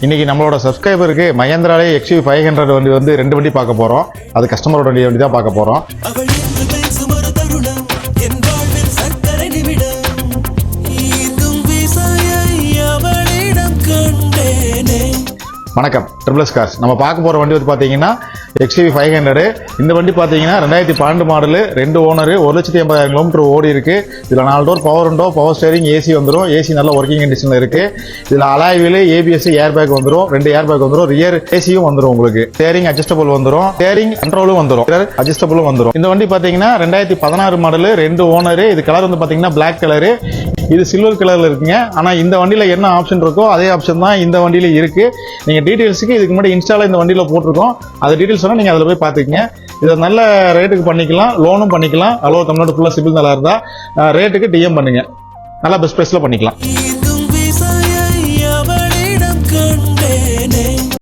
இன்னைக்கு நம்மளோட சப்ஸ்கிரைபருக்கு மஹேந்திராலே XUV 500 வண்டி வந்து 2 வண்டி பார்க்க போறோம். அது கஸ்டமரோட வண்டி தான் பார்க்க போறோம். வணக்கம், ட்ரிபிள் எஸ் கார்ஸ். நம்ம பார்க்க போற வண்டி வந்து பாத்தீங்கன்னா XUV 500. இந்த வண்டி பாத்தீங்கன்னா 2012 மாடல், 2 ஓனர், 1,80,000 கிலோமீட்டர் ஓடி இருக்கு. இதுல 4 door power window, power steering, AC வந்துடும். ஏசி நல்ல ஒர்க்கிங் கண்டிஷன்ல இருக்கு. இதுல alloy wheel, ABS, air bag வந்துடும். 2 ஏர் பேக் வந்துடும். ரியர் ஏசியும் வந்துடும். உங்களுக்கு ஸ்டேரிங் அட்ஜஸ்டபிள் வந்துடும். ஸ்டேரிங் கண்ட்ரோலும் வந்துடும். அட்ஜஸ்டபிளும் வந்துடும். இந்த வண்டி பாத்தீங்கன்னா 2016 மாடல், 2 ஓனர். இது கலர் வந்து பாத்தீங்கன்னா பிளாக் கலரு. இது சில்வர் கலர்ல இருக்குங்க. ஆனா இந்த வண்டியில என்ன ஆப்ஷன் இருக்கோ அதே ஆப்ஷன் தான் இந்த வண்டியில இருக்கு. நீங்க டீடைல்ஸ்க்கு இதுக்கு முன்னாடி இன்ஸ்டால இந்த வண்டியில போட்டிருக்கோம். அது டீடைல்ஸ் சொன்னா நீங்க அதுல போய் பாத்துக்கங்க. இதை நல்ல ரேட்டுக்கு பண்ணிக்கலாம், லோனும் பண்ணிக்கலாம். அவ்வளோ தமிழ்நாடு ஃபுல்லா சிபில் நல்லா இருந்தா ரேட்டுக்கு DM பண்ணுங்க. நல்லா பெஸ்ட் பிரைஸ்ல பண்ணிக்கலாம்.